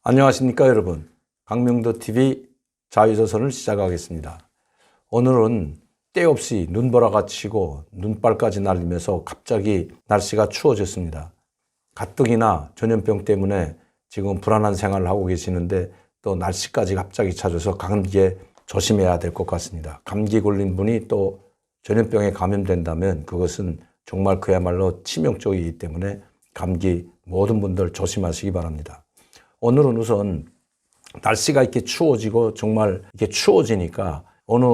안녕하십니까 여러분. 강명도TV 자유조선을 시작하겠습니다. 오늘은 때없이 눈보라가 치고 눈발까지 날리면서 갑자기 날씨가 추워졌습니다. 가뜩이나 전염병 때문에 지금 불안한 생활을 하고 계시는데 또 날씨까지 갑자기 찾아서 감기에 조심해야 될 것 같습니다. 감기 걸린 분이 또 전염병에 감염된다면 그것은 정말 그야말로 치명적이기 때문에 감기 모든 분들 조심하시기 바랍니다. 오늘은 우선 날씨가 이렇게 추워지고 정말 이렇게 추워지니까 어느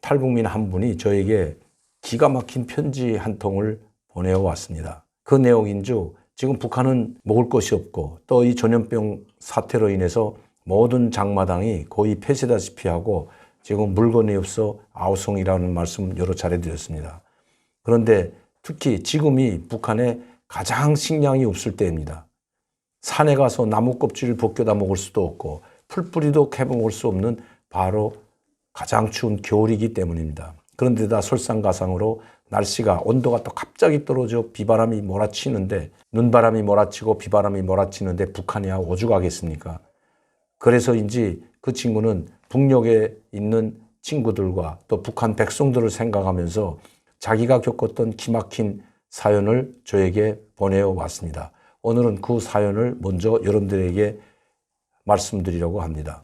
탈북민 한 분이 저에게 기가 막힌 편지 한 통을 보내왔습니다. 그 내용인즉 지금 북한은 먹을 것이 없고 또 이 전염병 사태로 인해서 모든 장마당이 거의 폐쇄다시피 하고 지금 물건이 없어 아우성이라는 말씀 여러 차례 드렸습니다. 그런데 특히 지금이 북한에 가장 식량이 없을 때입니다. 산에 가서 나무 껍질을 벗겨다 먹을 수도 없고 풀뿌리도 캐먹을 수 없는 바로 가장 추운 겨울이기 때문입니다. 그런데다 설상가상으로 날씨가 온도가 또 갑자기 떨어져 비바람이 몰아치는데 눈바람이 몰아치고 비바람이 몰아치는데 북한이야 오죽하겠습니까? 그래서인지 그 친구는 북녘에 있는 친구들과 또 북한 백성들을 생각하면서 자기가 겪었던 기막힌 사연을 저에게 보내왔습니다. 오늘은 그 사연을 먼저 여러분들에게 말씀드리려고 합니다.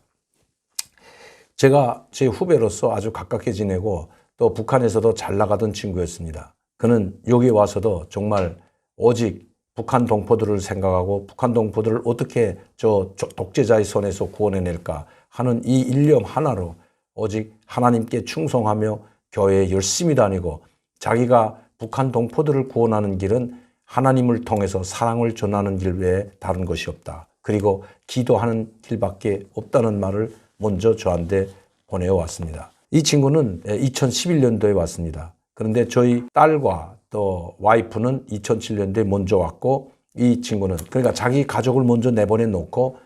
제가 제 후배로서 아주 가깝게 지내고 또 북한에서도 잘 나가던 친구였습니다. 그는 여기 와서도 정말 오직 북한 동포들을 생각하고 북한 동포들을 어떻게 저 독재자의 손에서 구원해낼까 하는 이 일념 하나로 오직 하나님께 충성하며 교회에 열심히 다니고 자기가 북한 동포들을 구원하는 길은 하나님을 통해서 사랑을 전하는 길 외에 다른 것이 없다. 그리고 기도하는 길밖에 없다는 말을 먼저 저한테 보내왔습니다. 이 친구는 2011년도에 왔습니다. 그런데 저희 딸과 또 와이프는 2007년도에 먼저 왔고 이 친구는 그러니까 자기 가족을 먼저 내보내 놓고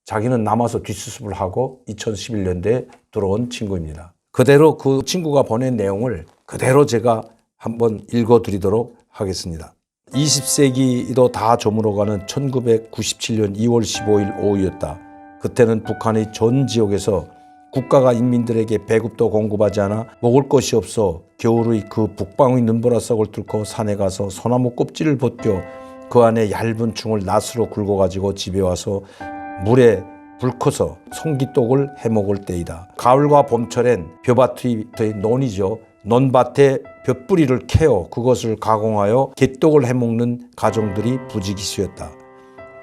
자기는 남아서 뒷수습을 하고 2011년도에 들어온 친구입니다. 그대로 그 친구가 보낸 내용을 그대로 제가 한번 읽어드리도록 하겠습니다. 20세기도 다 저물어가는 1997년 2월 15일 오후였다. 그때는 북한의 전 지역에서 국가가 인민들에게 배급도 공급하지 않아 먹을 것이 없어 겨울의 그 북방의 눈보라석을 뚫고 산에 가서 소나무 껍질을 벗겨 그 안에 얇은 충을 낫으로 긁어가지고 집에 와서 물에 불 커서 송기떡을 해먹을 때이다. 가을과 봄철엔 벼밭의 논이죠. 논밭에 벼뿌리를 캐어 그것을 가공하여 개떡을 해먹는 가정들이 부지기수였다.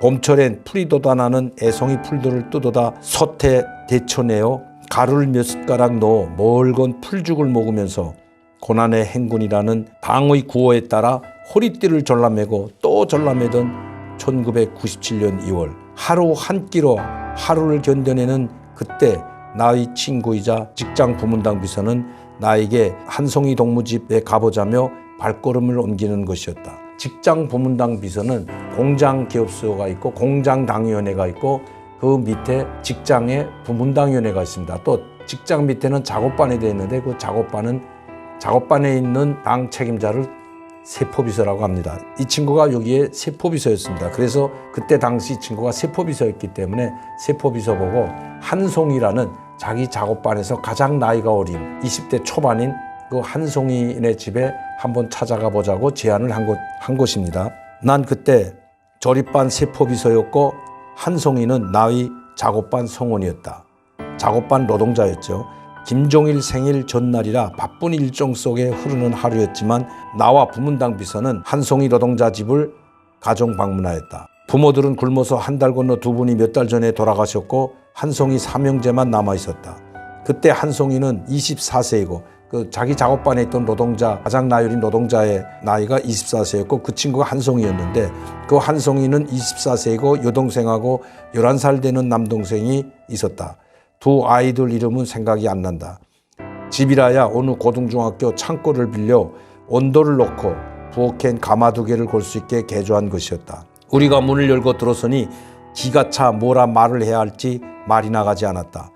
봄철엔 풀이 돋아나는 애송이 풀들을 뜯어다 솥에 데쳐내어 가루를 몇 숟가락 넣어 멀건 풀죽을 먹으면서 고난의 행군이라는 당의 구호에 따라 허리띠를 졸라매고 또 졸라매던 1997년 2월 하루 한 끼로 하루를 견뎌내는 그때 나의 친구이자 직장 부문당 비서는 나에게 한송이 동무집에 가보자며 발걸음을 옮기는 것이었다. 직장 부문당 비서는 공장 기업수가 있고 공장당위원회가 있고 그 밑에 직장에 부문당위원회가 있습니다. 또 직장 밑에는 작업반이 되어 있는데 그 작업반에 있는 당 책임자를 세포비서라고 합니다. 이 친구가 여기에 세포비서였습니다. 그래서 그때 당시 친구가 세포비서였기 때문에 세포비서 보고 한송이라는 자기 작업반에서 가장 나이가 어린 20대 초반인 그 한송이네 집에 한번 찾아가 보자고 제안을 한 것입니다. 난 그때 조립반 세포비서였고 한송이는 나의 작업반 성원이었다. 작업반 노동자였죠. 김종일 생일 전날이라 바쁜 일정 속에 흐르는 하루였지만 나와 부문당 비서는 한송이 노동자 집을 가정 방문하였다. 부모들은 굶어서 한 달 건너 두 분이 몇 달 전에 돌아가셨고 한송이 삼형제만 남아있었다. 그때 한송이는 24세이고 그 자기 작업반에 있던 노동자 가장 나이어린 노동자의 나이가 24세였고 그 친구가 한송이였는데 그 한송이는 24세이고 여동생하고 11살 되는 남동생이 있었다. 두 아이들 이름은 생각이 안 난다. 집이라야 어느 고등중학교 창고를 빌려 온돌을 놓고 부엌엔 가마 2개를 걸 수 있게 개조한 것이었다. 우리가 문을 열고 들어서니 기가 차 뭐라 말을 해야 할지 말이 나가지 않았다.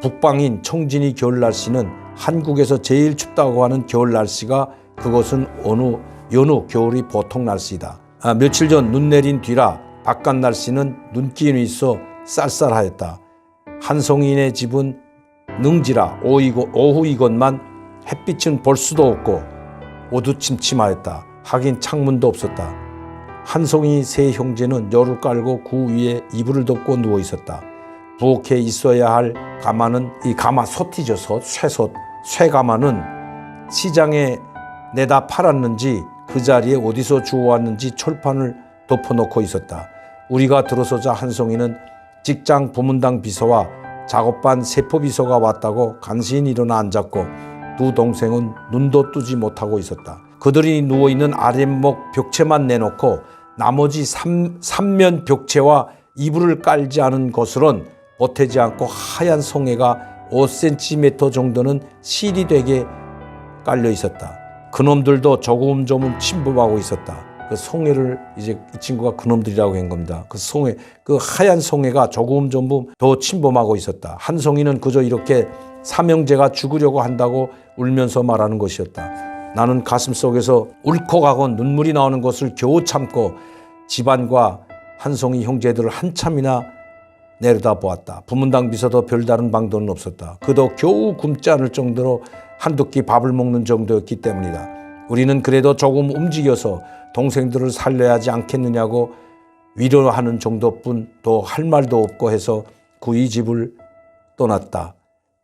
북방인 청진이 겨울 날씨는 한국에서 제일 춥다고 하는 겨울 날씨가 그것은 여느 겨울이 보통 날씨다. 며칠 전 눈 내린 뒤라 바깥 날씨는 눈기운이 있어 쌀쌀하였다. 한송이네 집은 능지라 오후 이것만 햇빛은 볼 수도 없고 어두침침하였다. 하긴 창문도 없었다. 한송이 세 형제는 열을 깔고 그 위에 이불을 덮고 누워 있었다. 부엌에 있어야 할 가마는 이 가마솥이죠. 쇠가마는 시장에 내다 팔았는지 그 자리에 어디서 주워왔는지 철판을 덮어놓고 있었다. 우리가 들어서자 한송이는 직장 부문당 비서와 작업반 세포 비서가 왔다고 간신히 일어나 앉았고 두 동생은 눈도 뜨지 못하고 있었다. 그들이 누워있는 아랫목 벽체만 내놓고 나머지 3면 벽체와 이불을 깔지 않은 것으론 보태지 않고 하얀 송해가 5cm 정도는 실이 되게 깔려 있었다. 그놈들도 조금 침범하고 있었다. 그 송해를 이제 이 친구가 그놈들이라고 한 겁니다. 그 송해, 그 하얀 송해가 조금 더 침범하고 있었다. 한송이는 그저 이렇게 삼형제가 죽으려고 한다고 울면서 말하는 것이었다. 나는 가슴속에서 울컥하고 눈물이 나오는 것을 겨우 참고 집안과 한송이 형제들을 한참이나 내려다보았다. 부문당 비서도 별다른 방도는 없었다. 그도 겨우 굶지 않을 정도로 한두 끼 밥을 먹는 정도였기 때문이다. 우리는 그래도 조금 움직여서 동생들을 살려야 하지 않겠느냐고 위로하는 정도뿐 더 할 말도 없고 해서 구이 집을 떠났다.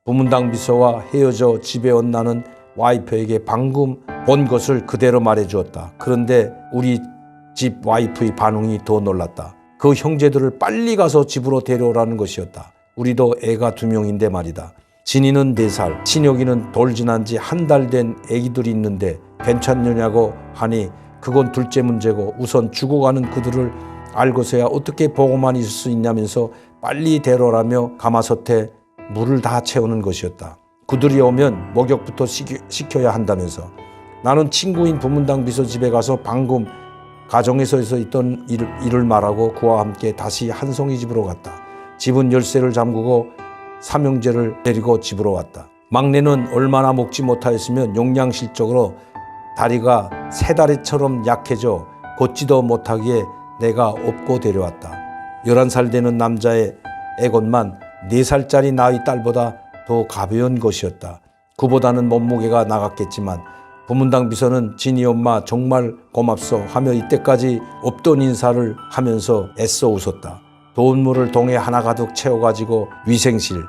부문당 비서와 헤어져 집에 온 나는 와이프에게 방금 본 것을 그대로 말해주었다. 그런데 우리 집 와이프의 반응이 더 놀랐다. 그 형제들을 빨리 가서 집으로 데려오라는 것이었다. 우리도 애가 2명인데 말이다. 진이는 4살, 친혁이는 돌 지난 지 한 달 된 애기들이 있는데 괜찮느냐고 하니 그건 둘째 문제고 우선 죽어가는 그들을 알고서야 어떻게 보고만 있을 수 있냐면서 빨리 데려오라며 가마솥에 물을 다 채우는 것이었다. 그들이 오면 목욕부터 시켜야 한다면서. 나는 친구인 부문당 비서 집에 가서 방금 가정에서 있던 일을 말하고 그와 함께 다시 한송이 집으로 갔다. 집은 열쇠를 잠그고 삼형제를 데리고 집으로 왔다. 막내는 얼마나 먹지 못하였으면 용량실적으로 다리가 새 다리처럼 약해져 걷지도 못하기에 내가 업고 데려왔다. 11살 되는 남자의 애것만 4살짜리 나의 딸보다 더 가벼운 것이었다. 그보다는 몸무게가 나갔겠지만 부문당 비서는 진이 엄마 정말 고맙소 하며 이때까지 없던 인사를 하면서 애써 웃었다. 더운 물을 동에 하나 가득 채워가지고 위생실,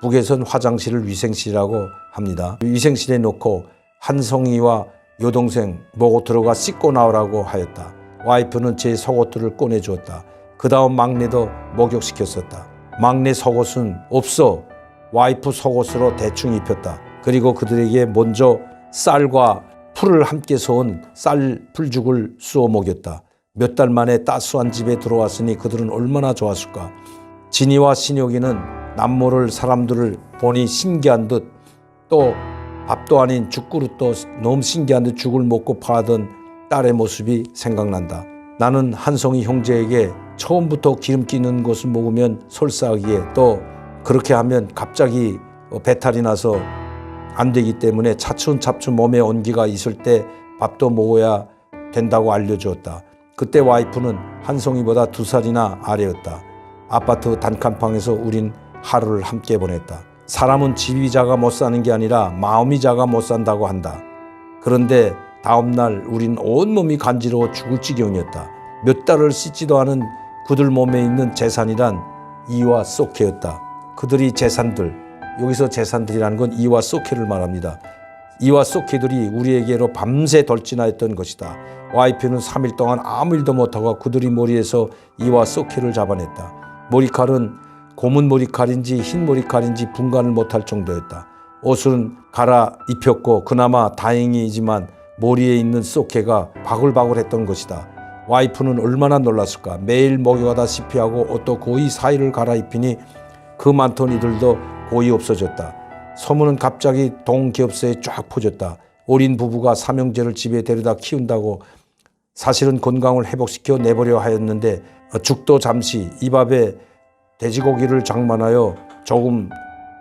북에선 화장실을 위생실이라고 합니다. 위생실에 놓고 한송이와 여동생 보고 들어가 씻고 나오라고 하였다. 와이프는 제 속옷들을 꺼내주었다. 그 다음 막내도 목욕시켰었다. 막내 속옷은 없어 와이프 속옷으로 대충 입혔다. 그리고 그들에게 먼저 쌀과 풀을 함께 저은 쌀 풀죽을 쑤어 먹였다. 몇 달 만에 따스한 집에 들어왔으니 그들은 얼마나 좋았을까. 진이와 신혁이는 남모를 사람들을 보니 신기한 듯 또 밥도 아닌 죽그릇도 너무 신기한 듯 죽을 먹고 파던 딸의 모습이 생각난다. 나는 한송이 형제에게 처음부터 기름기 있는 것을 먹으면 설사하기에 또 그렇게 하면 갑자기 배탈이 나서 안 되기 때문에 차츰차츰 몸에 온기가 있을 때 밥도 먹어야 된다고 알려주었다. 그때 와이프는 한송이보다 2살이나 아래였다. 아파트 단칸방에서 우린 하루를 함께 보냈다. 사람은 집이 작아 못 사는 게 아니라 마음이 작아 못 산다고 한다. 그런데 다음날 우린 온몸이 간지러워 죽을 지경이었다. 몇 달을 씻지도 않은 그들 몸에 있는 재산이란 이와 쏘케였다. 그들이 재산들, 여기서 재산들이라는 건 이와 쏘케를 말합니다. 이와 쏘케들이 우리에게로 밤새 돌진하였던 것이다. 와이프는 3일 동안 아무 일도 못하고 그들이 머리에서 이와 쏘케를 잡아냈다. 머리칼은 고문 머리칼인지 흰 머리칼인지 분간을 못할 정도였다. 옷은 갈아입혔고 그나마 다행이지만 머리에 있는 쏘케가 바글바글했던 것이다. 와이프는 얼마나 놀랐을까. 매일 목욕하다시피 하고 옷도 거의 사이를 갈아입히니 그 많던 이들도 거의 없어졌다. 소문은 갑자기 동기업소에 쫙 퍼졌다. 어린 부부가 삼형제를 집에 데려다 키운다고. 사실은 건강을 회복시켜 내버려 하였는데 죽도 잠시 이 밥에 돼지고기를 장만하여 조금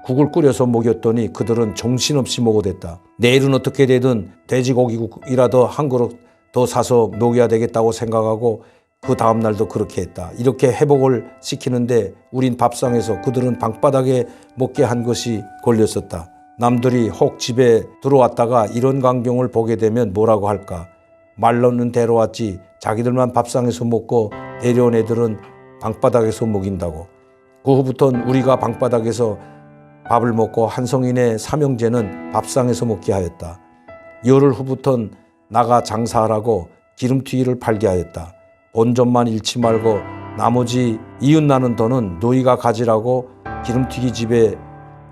국을 끓여서 먹였더니 그들은 정신없이 먹어댔다. 내일은 어떻게 되든 돼지고기국이라도 한 그릇 더 사서 먹여야 되겠다고 생각하고 그 다음날도 그렇게 했다. 이렇게 회복을 시키는데 우린 밥상에서 그들은 방바닥에 먹게 한 것이 걸렸었다. 남들이 혹 집에 들어왔다가 이런 광경을 보게 되면 뭐라고 할까? 말로는 데려왔지 자기들만 밥상에서 먹고 데려온 애들은 방바닥에서 먹인다고. 그 후부터는 우리가 방바닥에서 밥을 먹고 한성인의 삼형제는 밥상에서 먹게 하였다. 열흘 후부터는 나가 장사하라고 기름튀기를 팔게 하였다. 본점만 잃지 말고 나머지 이웃나는 돈은 너희가 가지라고 기름튀기 집에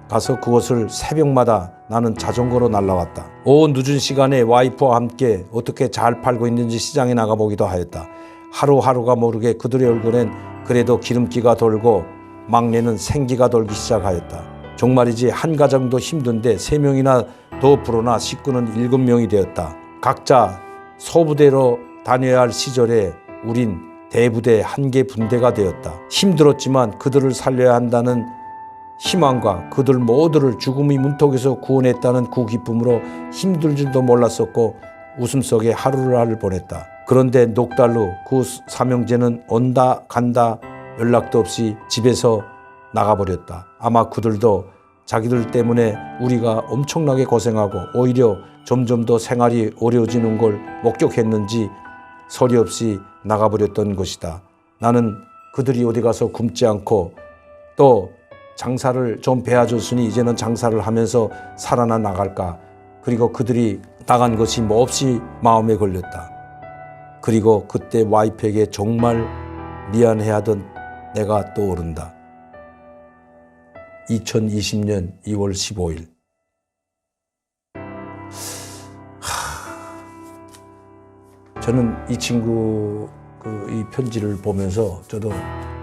가서 그것을 새벽마다 나는 자전거로 날라왔다. 늦은 시간에 와이프와 함께 어떻게 잘 팔고 있는지 시장에 나가보기도 하였다. 하루하루가 모르게 그들의 얼굴엔 그래도 기름기가 돌고 막내는 생기가 돌기 시작하였다. 정말이지 한 가정도 힘든데 3명이나 더 불어나 식구는 7명이 되었다. 각자 소부대로 다녀야 할 시절에 우린 대부대 한 개 분대가 되었다. 힘들었지만 그들을 살려야 한다는 희망과 그들 모두를 죽음의 문턱에서 구원했다는 그 기쁨으로 힘들 줄도 몰랐었고 웃음 속에 하루를 보냈다. 그런데 넉 달 후 그 삼형제는 온다 간다 연락도 없이 집에서 나가버렸다. 아마 그들도 자기들 때문에 우리가 엄청나게 고생하고 오히려 점점 더 생활이 어려워지는 걸 목격했는지 소리 없이 나가버렸던 것이다. 나는 그들이 어디 가서 굶지 않고 또 장사를 좀 배워줬으니 이제는 장사를 하면서 살아나 나갈까. 그리고 그들이 나간 것이 몹시 마음에 걸렸다. 그리고 그때 와이프에게 정말 미안해하던 내가 떠오른다. 2020년 2월 15일. 저는 이 친구 이 편지를 보면서 저도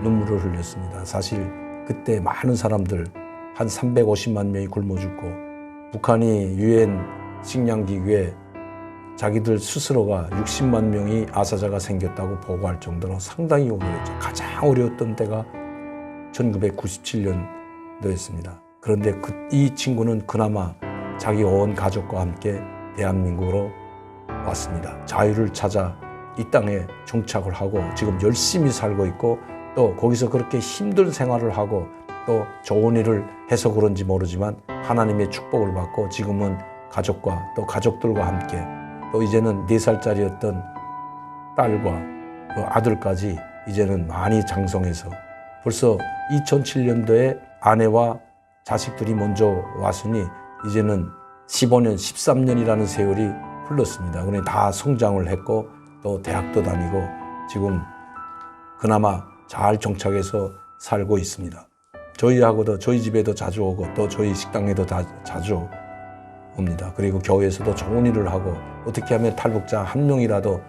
눈물을 흘렸습니다. 사실 그때 많은 사람들 한 350만 명이 굶어 죽고 북한이 유엔 식량기구에 자기들 스스로가 60만 명이 아사자가 생겼다고 보고할 정도로 상당히 어려웠죠. 가장 어려웠던 때가 1997년도였습니다. 그런데 이 친구는 그나마 자기 온 가족과 함께 대한민국으로 왔습니다. 자유를 찾아 이 땅에 정착을 하고 지금 열심히 살고 있고 또 거기서 그렇게 힘든 생활을 하고 또 좋은 일을 해서 그런지 모르지만 하나님의 축복을 받고 지금은 가족과 또 가족들과 함께 또 이제는 4살짜리였던 딸과 그 아들까지 이제는 많이 장성해서 벌써 2007년도에 아내와 자식들이 먼저 왔으니 이제는 15년, 13년이라는 세월이 흘렀습니다. 그러니 다 성장을 했고 또 대학도 다니고 지금 그나마 잘 정착해서 살고 있습니다. 저희하고도 저희 집에도 자주 오고 또 저희 식당에도 자주 옵니다. 그리고 교회에서도 좋은 일을 하고 어떻게 하면 탈북자 한 명이라도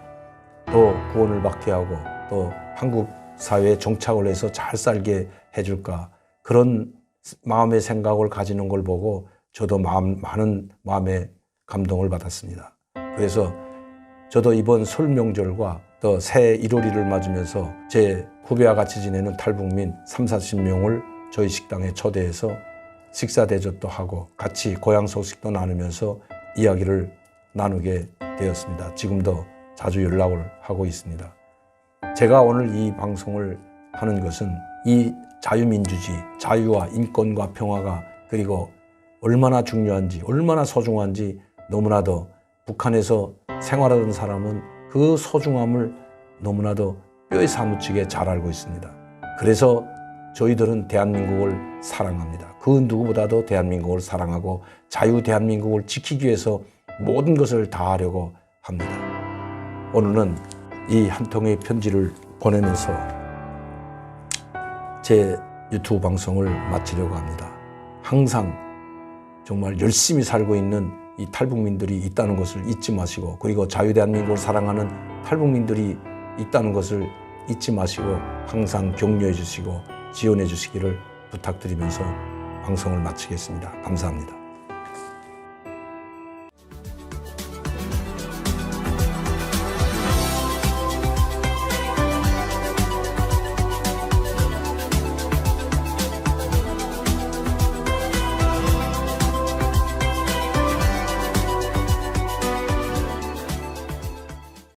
더 구원을 받게 하고 또 한국 사회에 정착을 해서 잘 살게 해줄까 그런 마음의 생각을 가지는 걸 보고 저도 많은 마음의 감동을 받았습니다. 그래서 저도 이번 설 명절과 또 새해 1월일을 맞으면서 제 후배와 같이 지내는 탈북민 30-40명을 저희 식당에 초대해서 식사 대접도 하고 같이 고향 소식도 나누면서 이야기를 나누게 되었습니다. 지금도 자주 연락을 하고 있습니다. 제가 오늘 이 방송을 하는 것은 이 자유민주주의, 자유와 인권과 평화가 그리고 얼마나 중요한지 얼마나 소중한지 너무나도 북한에서 생활하던 사람은 그 소중함을 너무나도 뼈에 사무치게 잘 알고 있습니다. 그래서 저희들은 대한민국을 사랑합니다. 그 누구보다도 대한민국을 사랑하고 자유 대한민국을 지키기 위해서 모든 것을 다하려고 합니다. 오늘은 이 한 통의 편지를 보내면서 제 유튜브 방송을 마치려고 합니다. 항상 정말 열심히 살고 있는 이 탈북민들이 있다는 것을 잊지 마시고 그리고 자유대한민국을 사랑하는 탈북민들이 있다는 것을 잊지 마시고 항상 격려해 주시고 지원해 주시기를 부탁드리면서 방송을 마치겠습니다. 감사합니다.